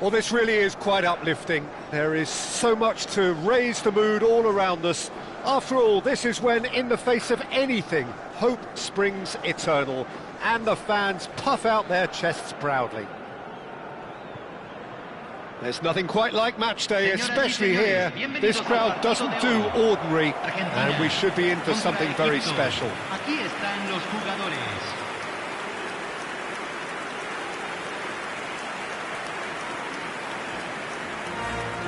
Well, this really is quite uplifting. There is so much to raise the mood all around us. After all, this is when, in the face of anything, hope springs eternal, and the fans puff out their chests proudly. There's nothing quite like match day, especially here. This crowd doesn't do ordinary, and we should be in for something very special.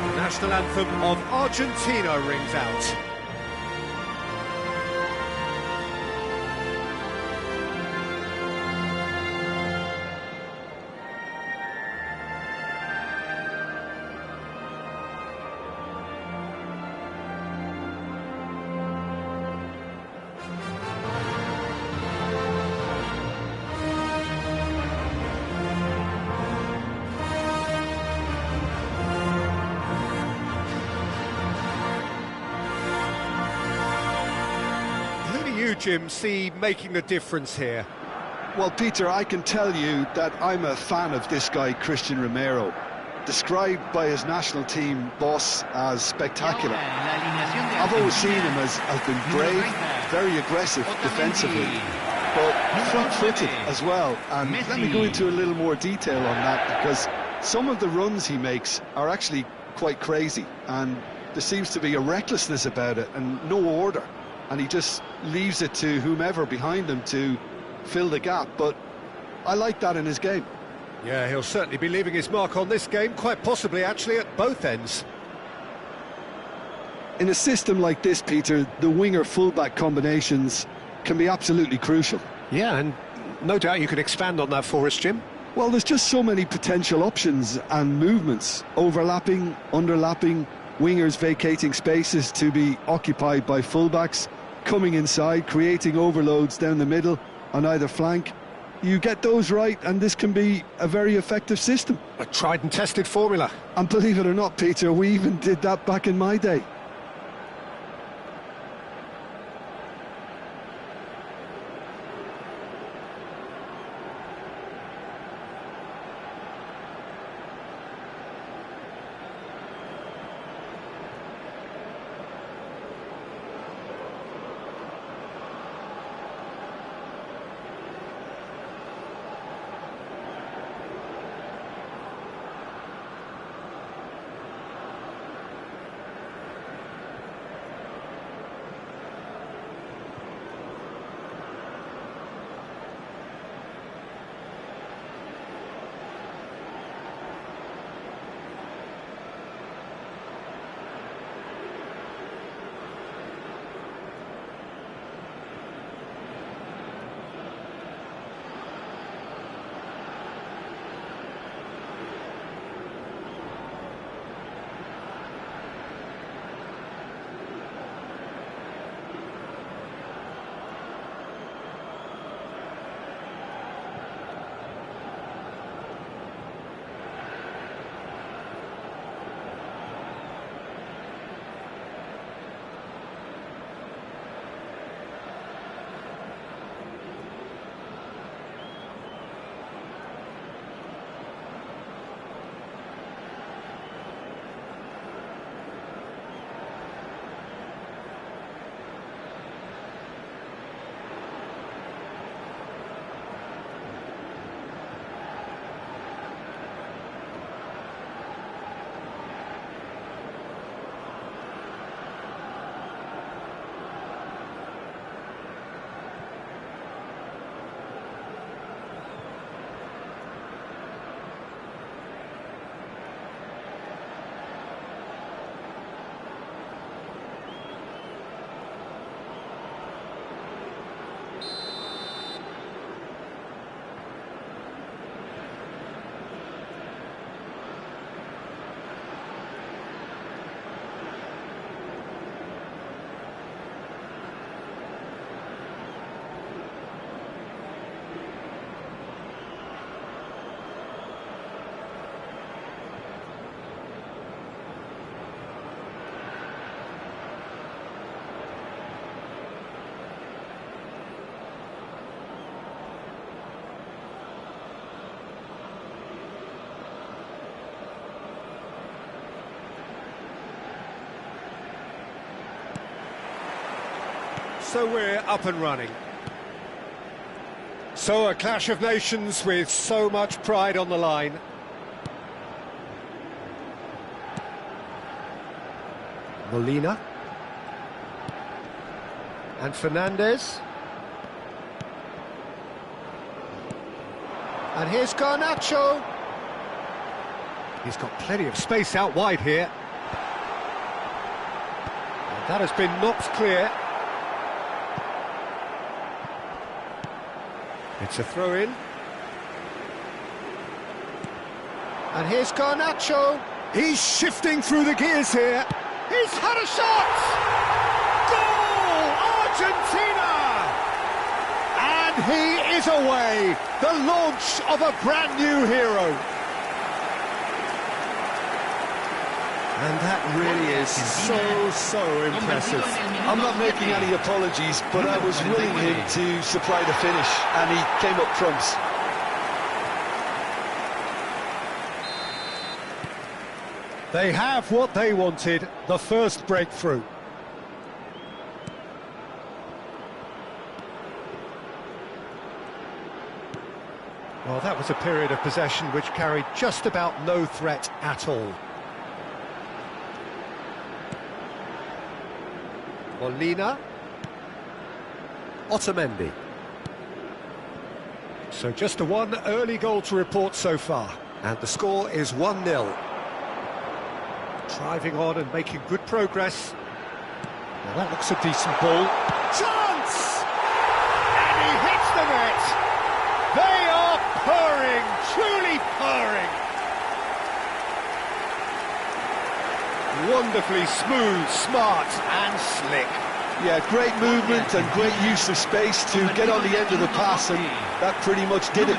The national anthem of Argentina rings out. Jim, see making a difference here? Well, Peter, I can tell you that I'm a fan of this guy, Christian Romero, described by his national team boss as spectacular. I've always seen him as being brave, very aggressive defensively, but flat-footed as well. And let me go into a little more detail on that, because some of the runs he makes are actually quite crazy, and there seems to be a recklessness about it and no order. And he just leaves it to whomever behind him to fill the gap, but I like that in his game. Yeah, he'll certainly be leaving his mark on this game, quite possibly actually at both ends. In a system like this, Peter, the winger-fullback combinations can be absolutely crucial. Yeah, and no doubt you could expand on that for us, Jim. Well, there's just so many potential options and movements, overlapping, underlapping, wingers vacating spaces to be occupied by fullbacks, coming inside, creating overloads down the middle on either flank. You get those right and this can be a very effective system. A tried and tested formula. And believe it or not, Peter, we even did that back in my day. So we're up and running. So a clash of nations with so much pride on the line. Molina. And Fernandez. And here's Garnacho. He's got plenty of space out wide here. And that has been knocked clear. It's a throw-in. And here's Garnacho. He's shifting through the gears here. He's had a shot! Goal! Argentina! And he is away. The launch of a brand new hero. And that really is so impressive. I'm not making any apologies, but I was willing him to supply the finish, and he came up trumps. They have what they wanted, the first breakthrough. Well, that was a period of possession which carried just about no threat at all. Molina. Otamendi. So just the one early goal to report so far. And the score is 1-0. Driving on and making good progress. Now that looks a decent ball. Chance! And he hits the net! They are purring, truly purring! Wonderfully smooth, smart and slick. Yeah, great movement and great use of space to get on the end of the pass, and that pretty much did it.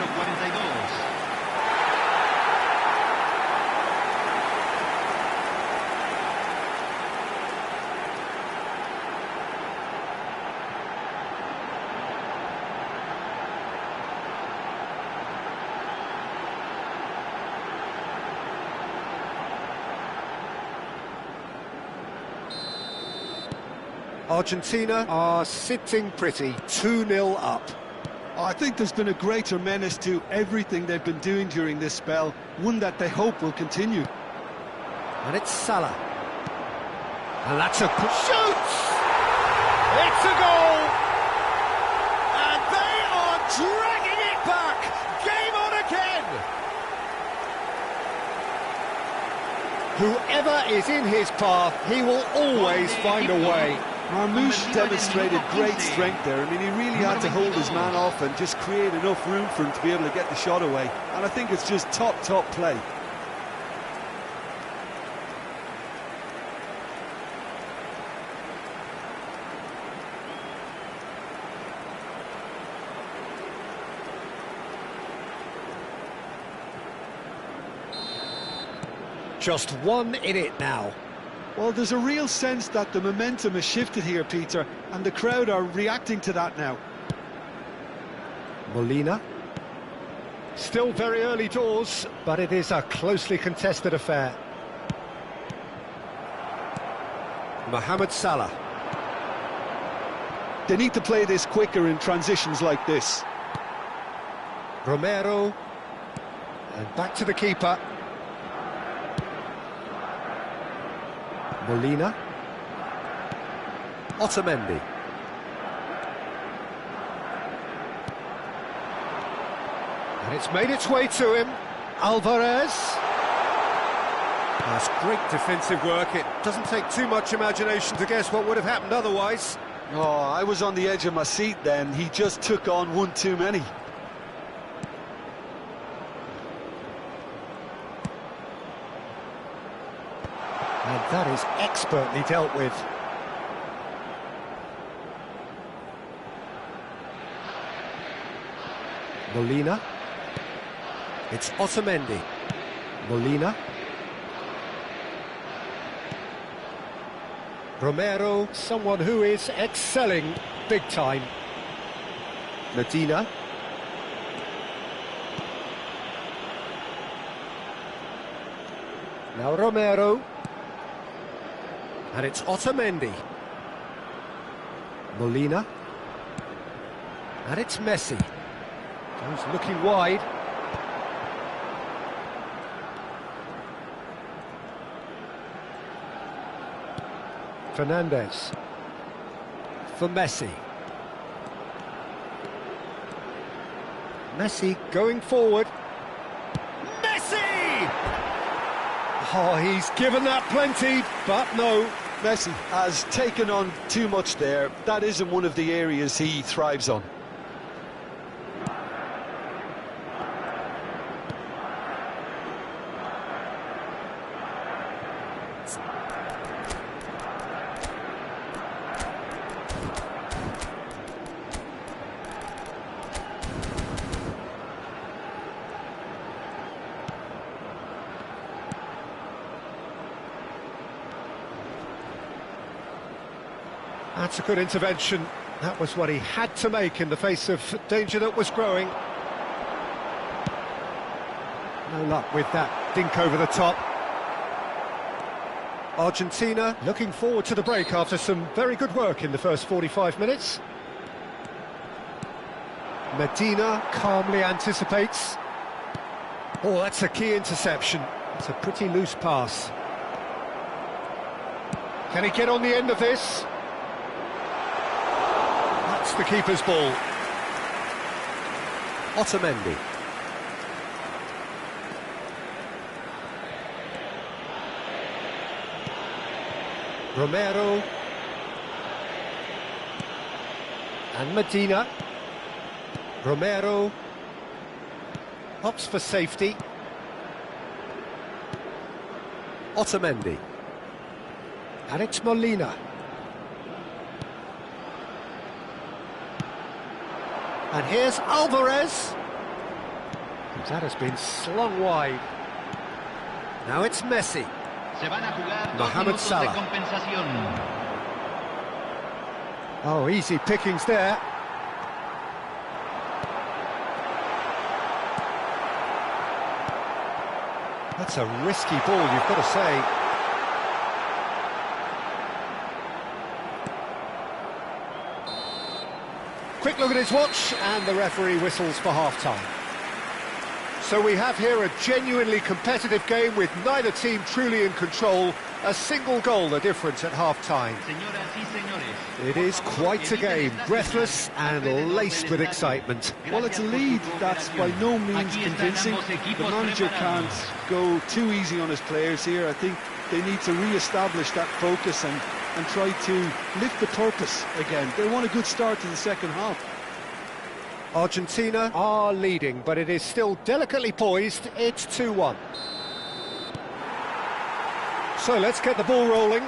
Argentina are sitting pretty, 2-0 up. I think there's been a greater menace to everything they've been doing during this spell, one that they hope will continue. And it's Salah. And that's a shoots! It's a goal! And they are dragging it back! Game on again! Whoever is in his path, he will always find a way. Marmoush demonstrated great strength there. I mean, he really had to hold his man off and just create enough room for him to be able to get the shot away. And I think it's just top play. Just one in it now. Well, there's a real sense that the momentum has shifted here, Peter, and the crowd are reacting to that now. Molina. Still very early doors, but it is a closely contested affair. Mohamed Salah. They need to play this quicker in transitions like this. Romero. And back to the keeper. Molina. Otamendi. And it's made its way to him. Alvarez. That's great defensive work. It doesn't take too much imagination to guess what would have happened otherwise. Oh, I was on the edge of my seat then. He just took on one too many. And that is expertly dealt with. Molina. It's Otamendi. Molina. Romero, someone who is excelling big time. Medina. Now Romero. And it's Otamendi. Molina. And it's Messi. Goes looking wide. Fernandez. For Messi. Messi going forward. Messi! Oh, he's given that plenty, but no. Messi has taken on too much there. That isn't one of the areas he thrives on. That's a good intervention. That was what he had to make in the face of danger that was growing. No luck with that dink over the top. Argentina looking forward to the break after some very good work in the first 45 minutes. Medina calmly anticipates. Oh, that's a key interception. It's a pretty loose pass. Can he get on the end of this? That's the keeper's ball. Otamendi. Romero. And Medina. Romero. Opts for safety. Otamendi. And it's Molina. And here's Alvarez. That has been slung wide. Now it's Messi. Mohamed Salah. Oh, easy pickings there. That's a risky ball, you've got to say. Quick look at his watch, and the referee whistles for half-time. So we have here a genuinely competitive game with neither team truly in control. A single goal the difference at half-time. It is quite a game, breathless and laced with excitement. Well, it's a lead that's by no means convincing. The manager can't go too easy on his players here. I think they need to re-establish that focus and try to lift the purpose again. They want a good start to the second half. Argentina are leading, but it is still delicately poised. It's 2-1. So let's get the ball rolling.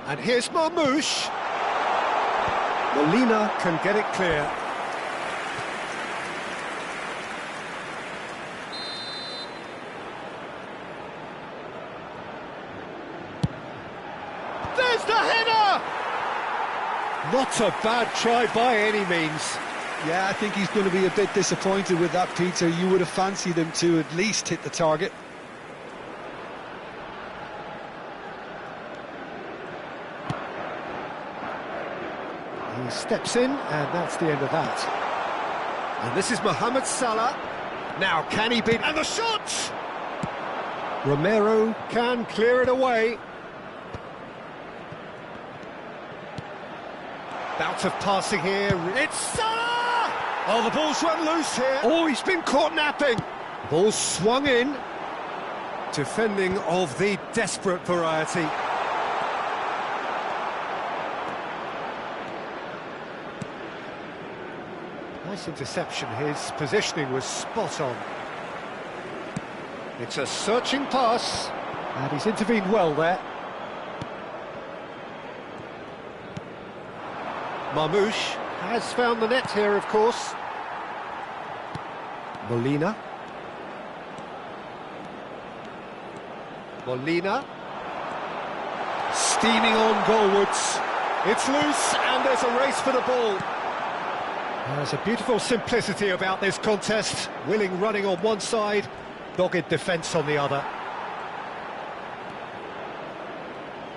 And here's Marmoush. Molina can get it clear. There's the header! Not a bad try by any means. Yeah, I think he's going to be a bit disappointed with that, Peter. You would have fancied him to at least hit the target. He steps in, and that's the end of that. And this is Mohamed Salah. Now, can he beat... And the shot! Romero can clear it away. Bout of passing here. It's Salah! Oh, the ball's run loose here. Oh, he's been caught napping. Ball swung in. Defending of the desperate variety. Nice interception, his positioning was spot on. It's a searching pass, and he's intervened well there. Marmoush has found the net here, of course. Molina. Steaming on goalwards. It's loose and there's a race for the ball. There's a beautiful simplicity about this contest. Willing running on one side, dogged defence on the other.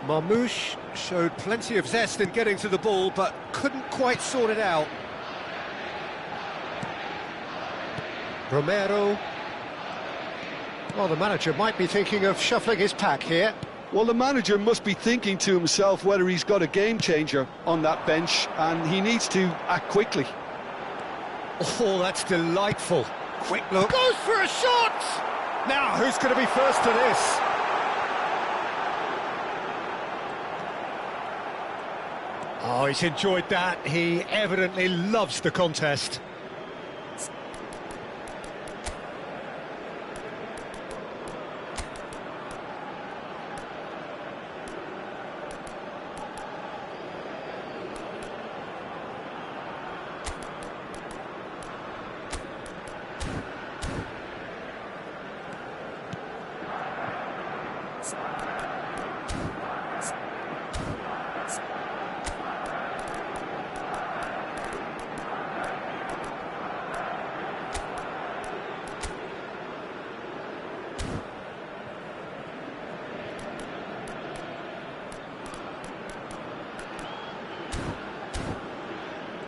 Marmouche showed plenty of zest in getting to the ball, but couldn't quite sort it out. Romero. Well, the manager might be thinking of shuffling his pack here. Well, the manager must be thinking to himself whether he's got a game changer on that bench, and he needs to act quickly. Oh, that's delightful. Quick look. Goes for a shot! Now, who's going to be first to this? Oh, he's enjoyed that. He evidently loves the contest.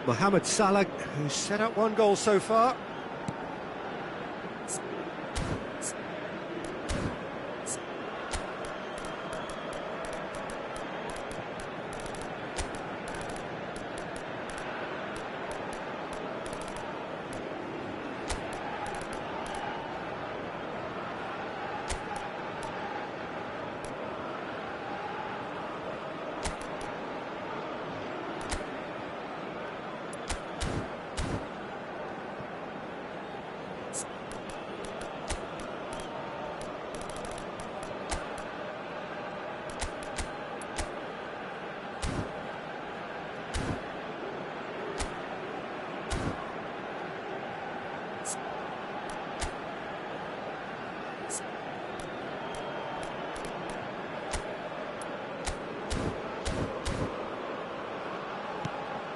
Mohamed Salah, who's set up one goal so far.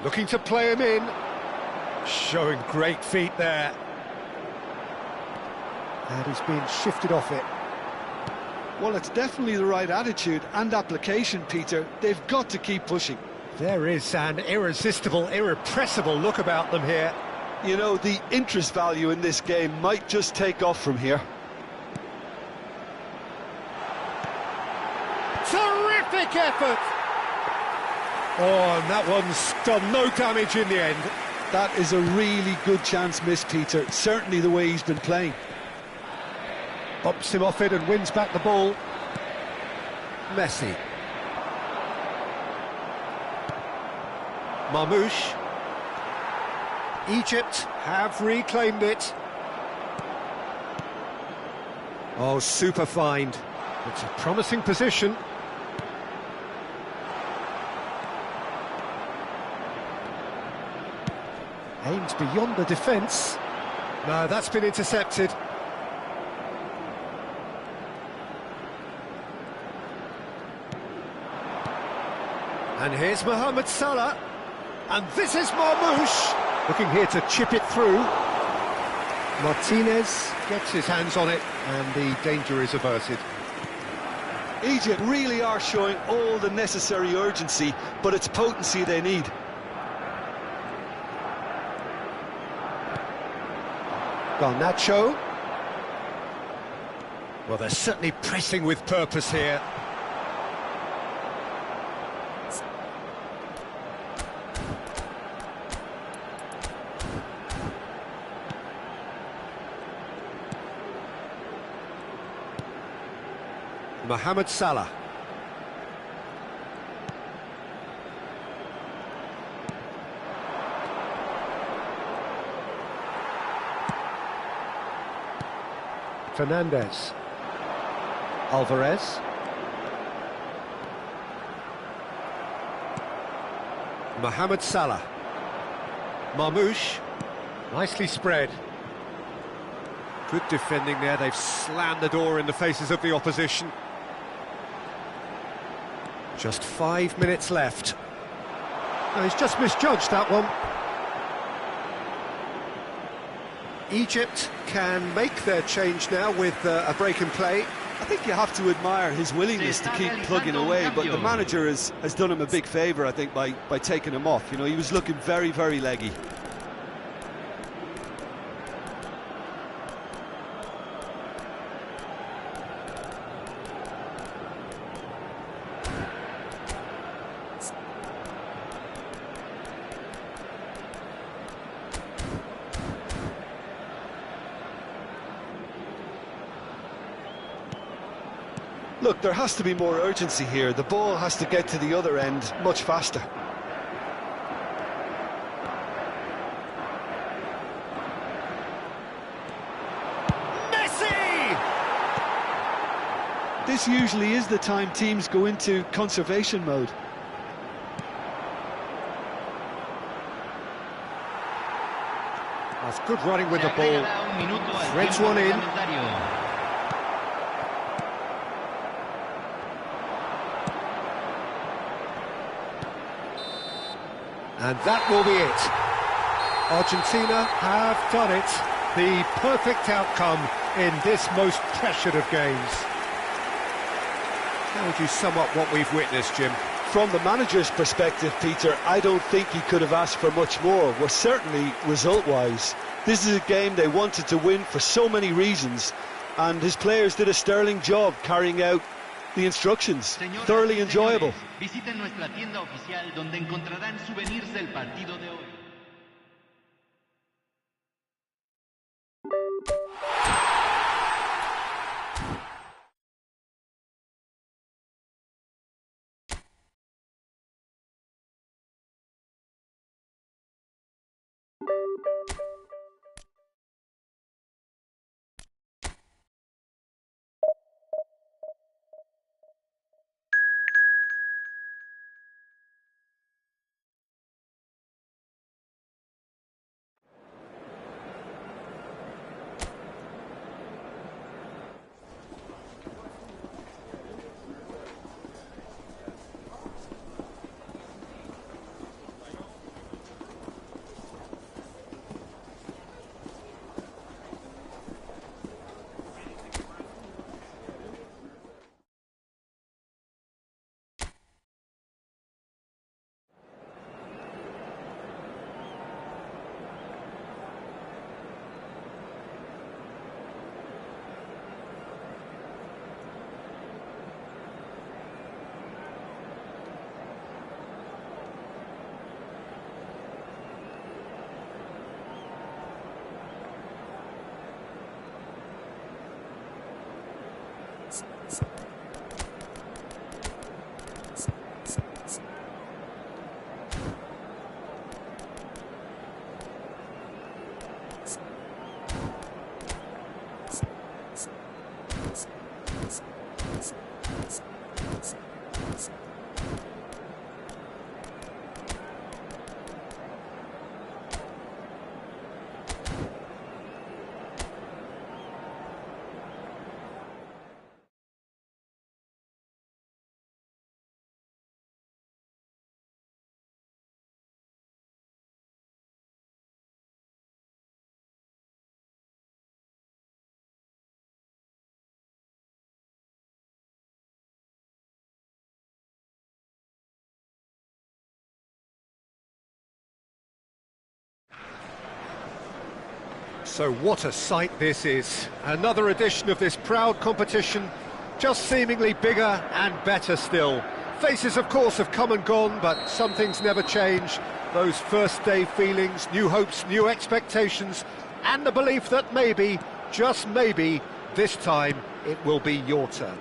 Looking to play him in. Showing great feet there. And he's been shifted off it. Well, it's definitely the right attitude and application, Peter. They've got to keep pushing. There is an irresistible, irrepressible look about them here. You know, the interest value in this game might just take off from here. Terrific effort! Oh, and that one's done no damage in the end. That is a really good chance missed, Peter. Certainly the way he's been playing. Bumps him off it and wins back the ball. Messi. Marmouche. Egypt have reclaimed it. Oh, super find. It's a promising position. Aims beyond the defence. No, that's been intercepted. And here's Mohamed Salah. And this is Marmouche. Looking here to chip it through. Martinez gets his hands on it, and the danger is averted. Egypt really are showing all the necessary urgency, but it's potency they need. Garnacho. Well, they're certainly pressing with purpose here. Mohamed Salah. Fernandez. Alvarez. Mohamed Salah. Marmouche. Nicely spread. Good defending there. They've slammed the door in the faces of the opposition. Just 5 minutes left. No, he's just misjudged that one. Egypt can make their change now with a break in play. I think you have to admire his willingness to keep plugging away, but the manager has done him a big favour, I think, by taking him off. You know, he was looking very, very leggy. Look, there has to be more urgency here. The ball has to get to the other end much faster. Messi! This usually is the time teams go into conservation mode. That's good running with the ball. Threads one in. And that will be it. Argentina have done it. The perfect outcome in this most pressured of games. How would you sum up what we've witnessed, Jim? From the manager's perspective, Peter, I don't think he could have asked for much more. Well, certainly result-wise. This is a game they wanted to win for so many reasons, and his players did a sterling job carrying out the instructions. Thoroughly enjoyable. Visiten nuestra tienda oficial donde encontrarán souvenirs del partido de hoy. So what a sight this is. Another edition of this proud competition, just seemingly bigger and better still. Faces, of course, have come and gone, but some things never change. Those first day feelings, new hopes, new expectations, and the belief that maybe, just maybe, this time it will be your turn.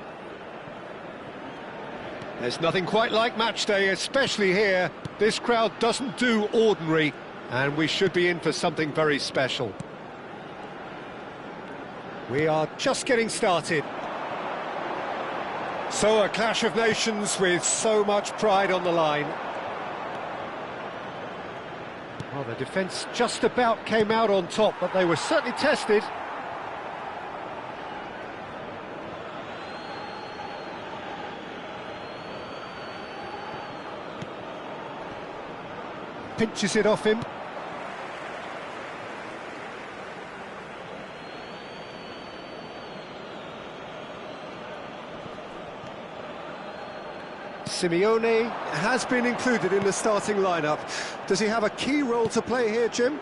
There's nothing quite like match day, especially here. This crowd doesn't do ordinary, and we should be in for something very special. We are just getting started. So a clash of nations with so much pride on the line. Well, the defence just about came out on top, but they were certainly tested. pinches it off him. Simeone has been included in the starting lineup. Does he have a key role to play here, Jim?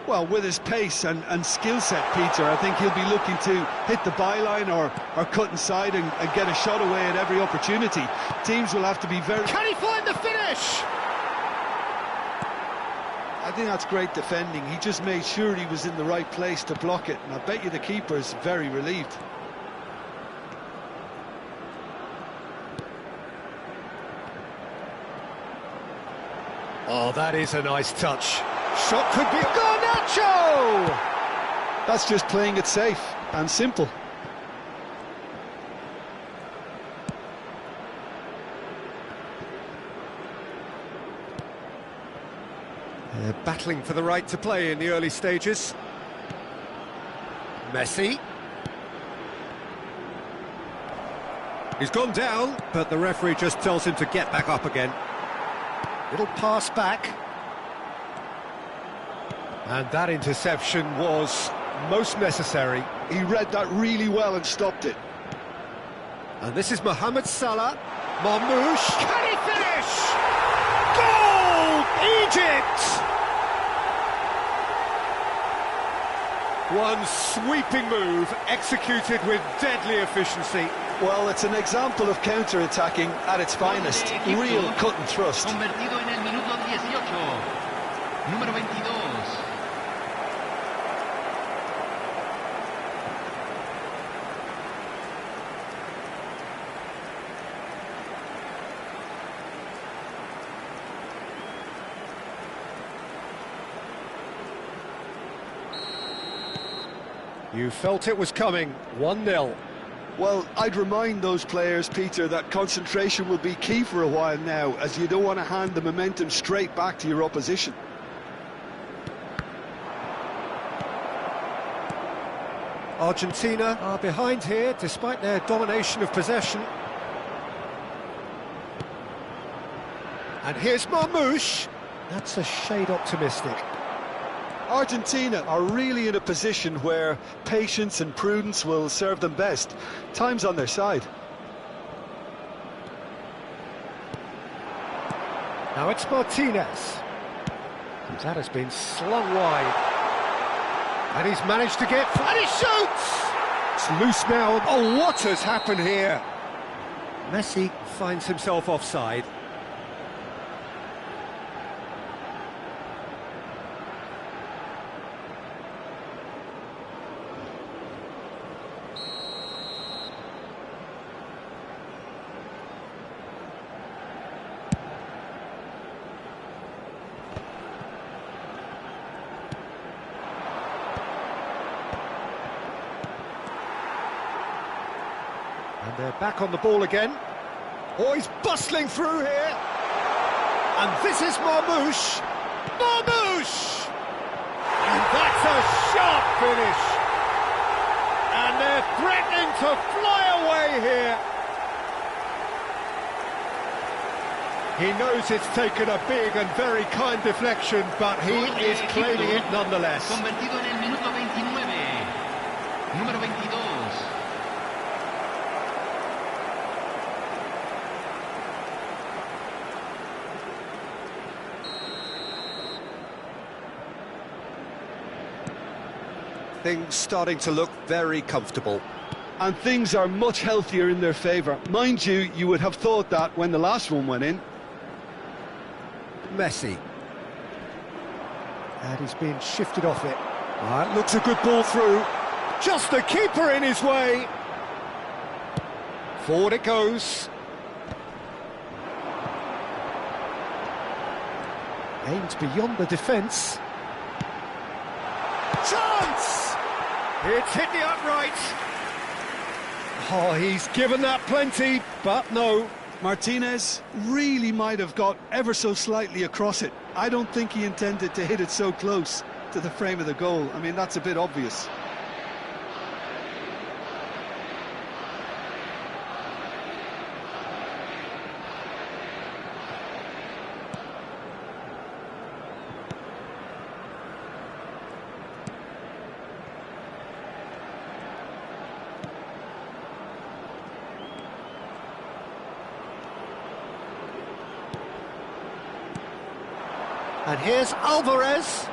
Well, with his pace and skill set, Peter, I think he'll be looking to hit the byline or cut inside and get a shot away at every opportunity. Teams will have to be very... Can he find the finish? I think that's great defending. He just made sure he was in the right place to block it, and I bet you the keeper's very relieved. Oh, that is a nice touch. Shot could be Garnacho! That's just playing it safe and simple. They're battling for the right to play in the early stages. Messi. He's gone down, but the referee just tells him to get back up again. Little pass back. And that interception was most necessary. He read that really well and stopped it. And this is Mohamed Salah. Marmoush. Can he finish? Goal! Egypt! One sweeping move, executed with deadly efficiency. Well, it's an example of counter-attacking at its finest. Real cut and thrust. Convertido en el minuto 18. Número 22. You felt it was coming, 1-0. Well, I'd remind those players, Peter, that concentration will be key for a while now, as you don't want to hand the momentum straight back to your opposition. Argentina are behind here, despite their domination of possession. And here's Marmoush. That's a shade optimistic. Argentina are really in a position where patience and prudence will serve them best. Time's on their side. Now it's Martinez. And that has been slung wide. And he's managed to get... And he shoots! It's loose now. Oh, what has happened here? Messi finds himself offside. And they're back on the ball again. Oh, he's bustling through here. And this is Marmoush. Marmoush! And that's a sharp finish. And they're threatening to fly away here. He knows it's taken a big and very kind deflection, but he is claiming it nonetheless. Convertido en el minuto 29. Número 22. Things starting to look very comfortable. And things are much healthier in their favour. Mind you, you would have thought that when the last one went in. Messi. And he's being shifted off it. That looks a good ball through. Just the keeper in his way. Forward it goes. Aimed beyond the defence. Chance! It's hit the upright. Oh, he's given that plenty, but no. Martinez really might have got ever so slightly across it. I don't think he intended to hit it so close to the frame of the goal. I mean, that's a bit obvious. And here's Alvarez.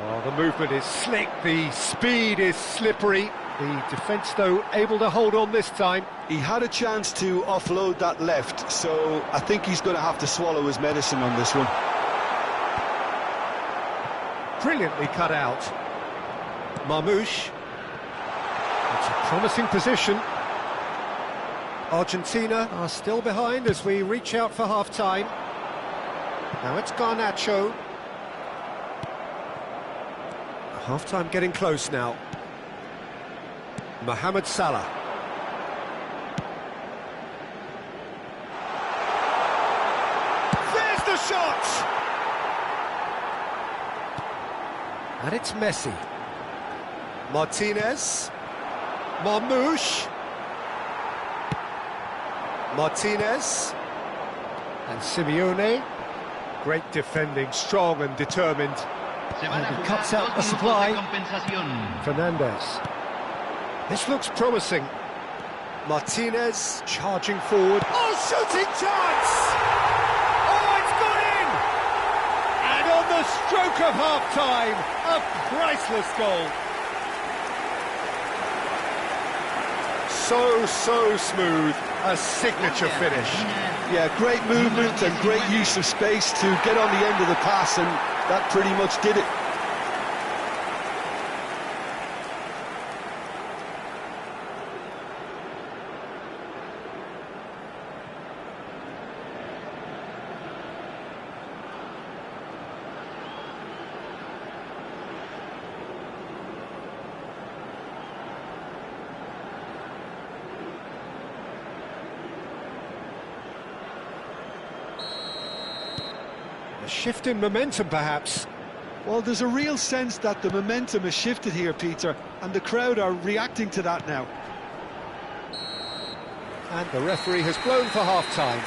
Oh, the movement is slick, the speed is slippery. The defence, though, able to hold on this time. He had a chance to offload that left, so I think he's going to have to swallow his medicine on this one. Brilliantly cut out. Marmouche. It's a promising position. Argentina are still behind as we reach out for half-time. Now it's Garnacho. Half-time getting close now. Mohamed Salah. There's the shot! And it's Messi. Martinez. Marmouche. Martinez. And Simeone. Great defending, strong and determined. And he cuts out the supply. Fernandez. This looks promising. Martinez charging forward. Oh, shooting chance! Oh, it's gone in! And on the stroke of half-time, a priceless goal. So smooth, a signature finish. Yeah, great movement and great use of space to get on the end of the pass, and that pretty much did it. A shift in momentum, perhaps. Well, there's a real sense that the momentum has shifted here, Peter, and the crowd are reacting to that now. And the referee has blown for half-time.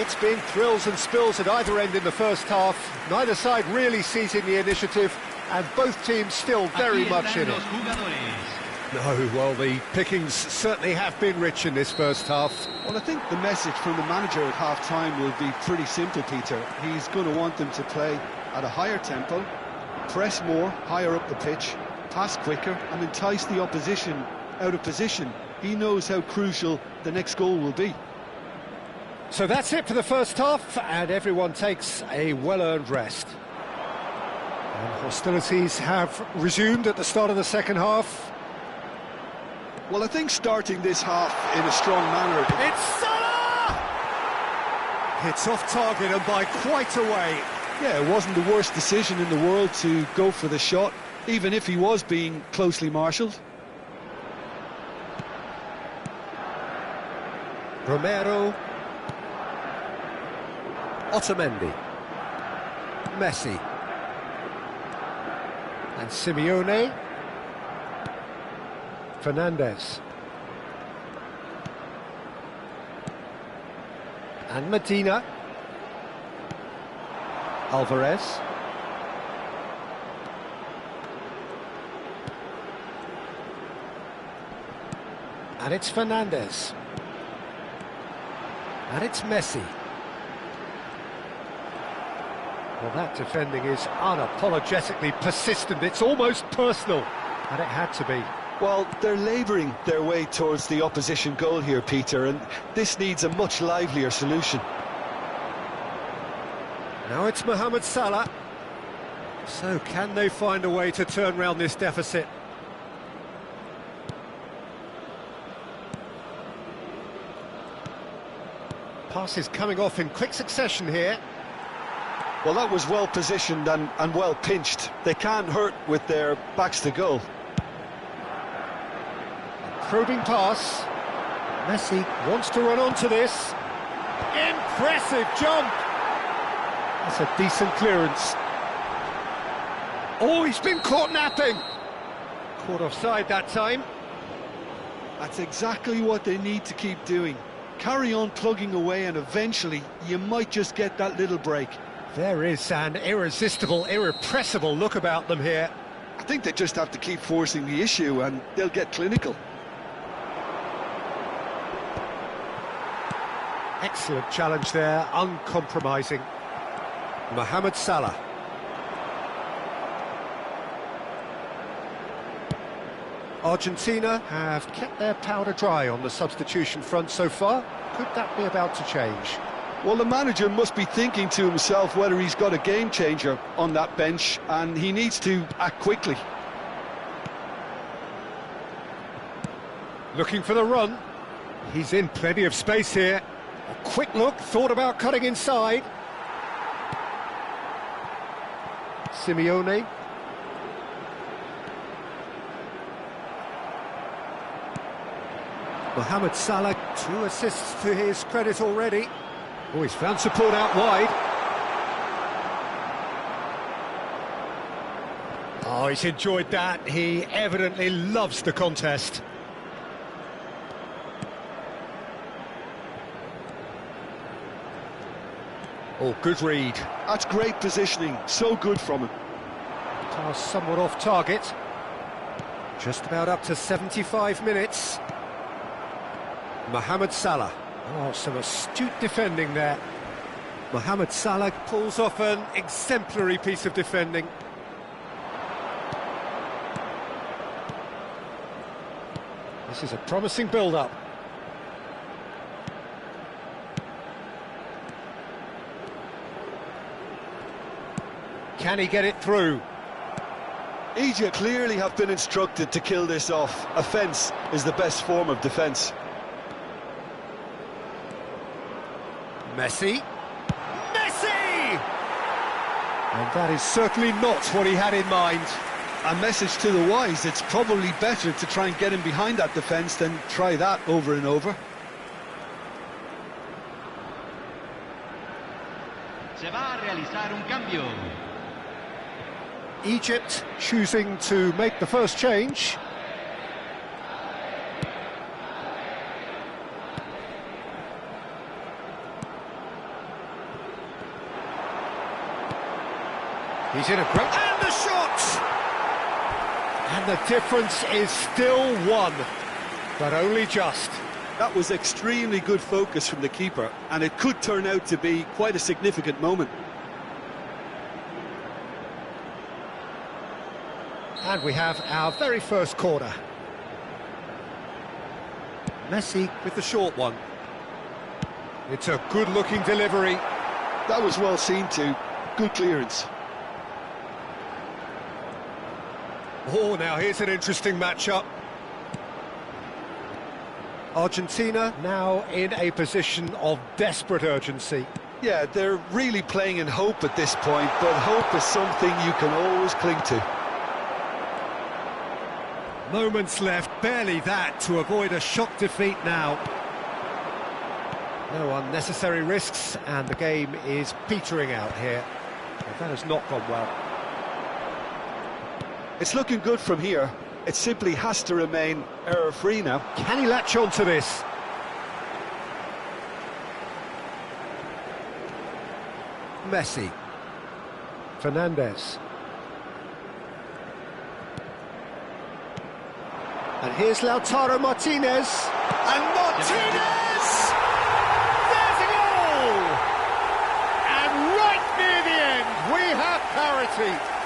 It's been thrills and spills at either end in the first half. Neither side really seizing the initiative, and both teams still very much in it. No, well, the pickings certainly have been rich in this first half. Well, I think the message from the manager at half-time will be pretty simple, Peter. He's going to want them to play at a higher tempo, press more, higher up the pitch, pass quicker, and entice the opposition out of position. He knows how crucial the next goal will be. So that's it for the first half, and everyone takes a well-earned rest. And hostilities have resumed at the start of the second half. Well, I think starting this half in a strong manner... It's Salah! It's off target and by quite a way. Yeah, it wasn't the worst decision in the world to go for the shot, even if he was being closely marshalled. Romero. Otamendi. Messi. And Simeone. Fernandez. And Medina. Alvarez. And it's Fernandez. And it's Messi. Well, that defending is unapologetically persistent. It's almost personal. And it had to be. Well, they're labouring their way towards the opposition goal here, Peter, and this needs a much livelier solution. Now it's Mohamed Salah. So can they find a way to turn round this deficit? Passes coming off in quick succession here. Well, that was well positioned and well pinched. They can't hurt with their backs to goal. Probing pass. Messi wants to run onto this. Impressive jump. That's a decent clearance. Oh, he's been caught napping. Caught offside that time. That's exactly what they need to keep doing. Carry on plugging away and eventually you might just get that little break. There is an irresistible, irrepressible look about them here. I think they just have to keep forcing the issue and they'll get clinical. Excellent challenge there, uncompromising. Mohamed Salah. Argentina have kept their powder dry on the substitution front so far. Could that be about to change? Well, the manager must be thinking to himself whether he's got a game changer on that bench, and he needs to act quickly. Looking for the run. He's in plenty of space here. A quick look, thought about cutting inside. Simeone. Mohamed Salah, 2 assists to his credit already. Oh, he's found support out wide. Oh, he's enjoyed that. He evidently loves the contest. Oh, good read. That's great positioning, so good from him. Pass somewhat off target. Just about up to 75 minutes. Mohamed Salah. Oh, some astute defending there. Mohamed Salah pulls off an exemplary piece of defending. This is a promising build-up. Can he get it through? Egypt clearly have been instructed to kill this off. Offence is the best form of defence. Messi. Messi! And that is certainly not what he had in mind. A message to the wise, it's probably better to try and get him behind that defence than try that over and over. Se va a realizar un cambio. Egypt choosing to make the first change. He's in a great... And the shot! And the difference is still one, but only just. That was extremely good focus from the keeper, and it could turn out to be quite a significant moment. And we have our very first corner. Messi with the short one. It's a good-looking delivery. That was well seen too. Good clearance. Oh, now here's an interesting matchup. Argentina now in a position of desperate urgency. Yeah, they're really playing in hope at this point, but hope is something you can always cling to. Moments left, barely that, to avoid a shock defeat now. No unnecessary risks, and the game is petering out here. But that has not gone well. It's looking good from here. It simply has to remain error-free now. Can he latch on to this? Messi. Fernandez. And here's Lautaro Martinez. And Martinez! There's a goal! And right near the end, we have parity.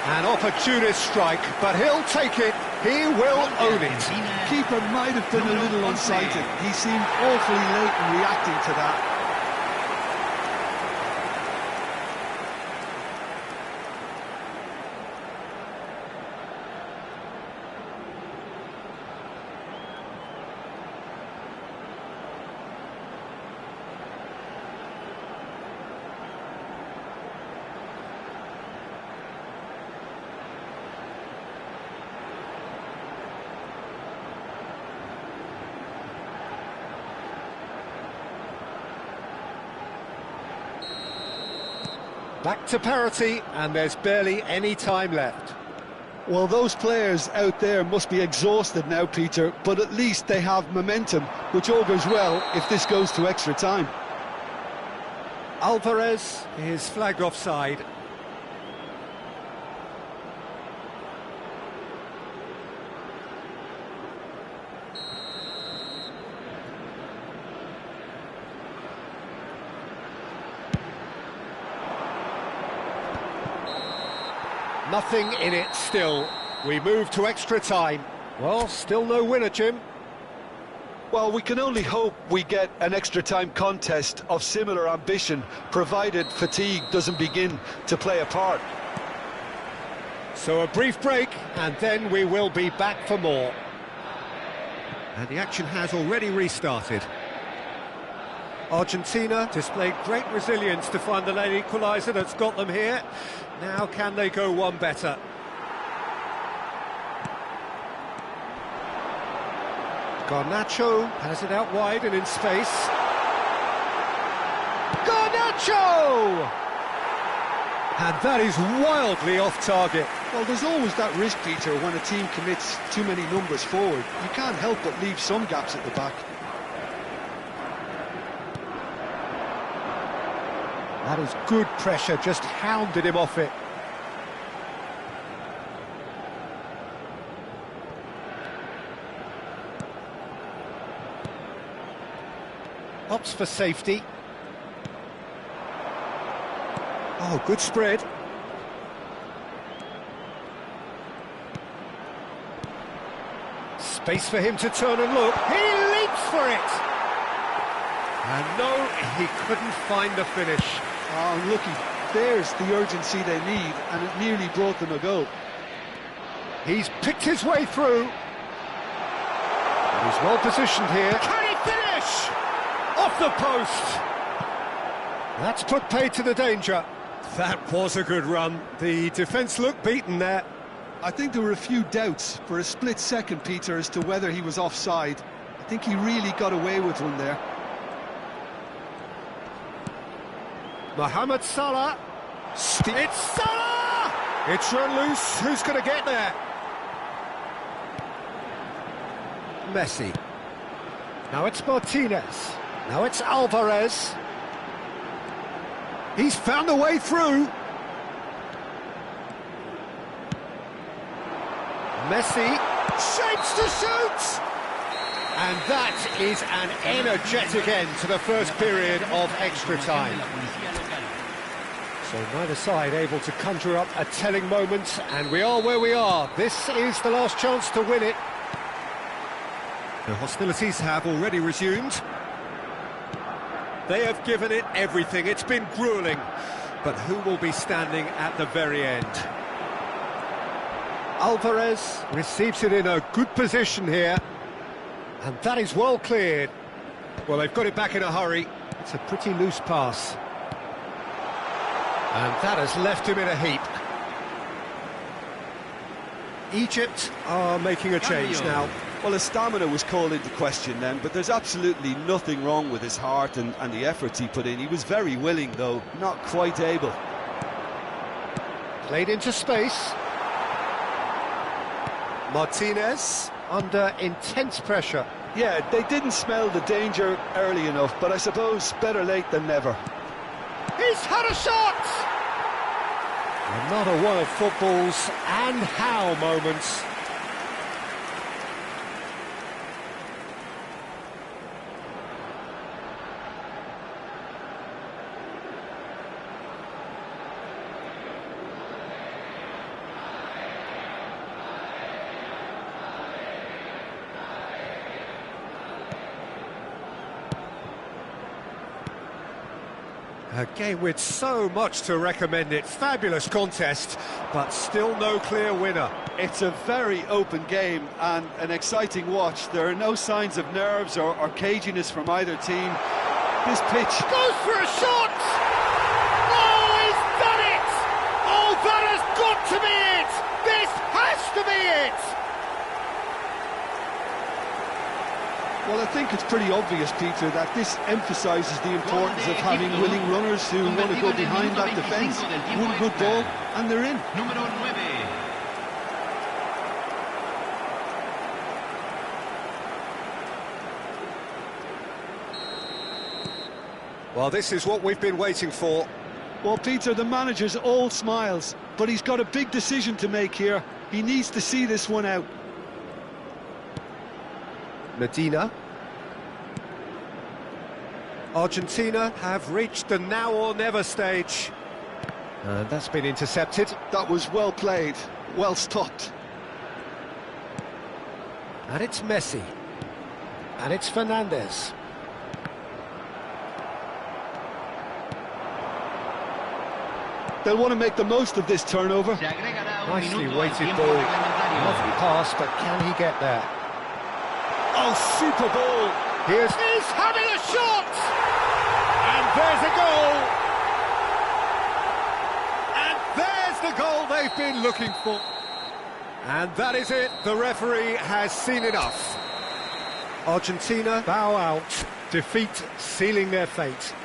An opportunist strike, but he'll take it. He will own it. Keeper might have been a little unsighted. He seemed awfully late in reacting to that. Back to parity, and there's barely any time left. Well, those players out there must be exhausted now, Peter, but at least they have momentum, which augurs well if this goes to extra time. Alvarez is flagged offside. Nothing in it still. We move to extra time. Well, still no winner, Jim. Well, we can only hope we get an extra-time contest of similar ambition, provided fatigue doesn't begin to play a part. So a brief break, and then we will be back for more. And the action has already restarted. Argentina displayed great resilience to find the late equaliser that's got them here. Now can they go one better? Garnacho has it out wide and in space. Garnacho! And that is wildly off target. Well, there's always that risk, Peter, when a team commits too many numbers forward. You can't help but leave some gaps at the back. That is good pressure, just hounded him off it. Opts for safety. Oh, good spread. Space for him to turn and look. He leaps for it! And no, he couldn't find the finish. Oh, looky, there's the urgency they need, and it nearly brought them a goal. He's picked his way through. He's well positioned here. Can he finish? Off the post! That's put paid to the danger. That was a good run. The defence looked beaten there. I think there were a few doubts for a split second, Peter, as to whether he was offside. I think he really got away with one there. Mohamed Salah. It's Salah! It's run loose. Who's going to get there? Messi. Now it's Martinez. Now it's Alvarez. He's found a way through. Messi shapes to shoot! And that is an energetic end to the first period of extra time. So neither side able to conjure up a telling moment, and we are where we are. This is the last chance to win it. The hostilities have already resumed. They have given it everything. It's been gruelling. But who will be standing at the very end? Alvarez receives it in a good position here. And that is well cleared. Well, they've got it back in a hurry. It's a pretty loose pass. And that has left him in a heap. Egypt are making a change now. Well, his stamina was called into question then, but there's absolutely nothing wrong with his heart and the efforts he put in. He was very willing, though, not quite able. Played into space. Martinez under intense pressure. Yeah, they didn't smell the danger early enough, but I suppose better late than never. He's had a shot! Another one of football's and how moments. A game with so much to recommend it. Fabulous contest, but still no clear winner. It's a very open game and an exciting watch. There are no signs of nerves or caginess from either team. This pitch goes for a shot! Oh, he's done it! Oh, that has got to be it! This has to be it! Well, I think it's pretty obvious, Peter, that this emphasises the importance of having willing runners who want to go behind that defence. One good ball, and they're in. Número 9. Well, this is what we've been waiting for. Well, Peter, the manager's all smiles, but he's got a big decision to make here. He needs to see this one out. Medina. Argentina have reached the now or never stage. And that's been intercepted. That was well played, well stopped. And it's Messi. And it's Fernandez. They'll want to make the most of this turnover. Nicely weighted ball. Lovely pass, but can he get there? Oh, super ball. He's having a shot! And there's a goal! And there's the goal they've been looking for. And that is it. The referee has seen enough. Argentina bow out. Defeat sealing their fate.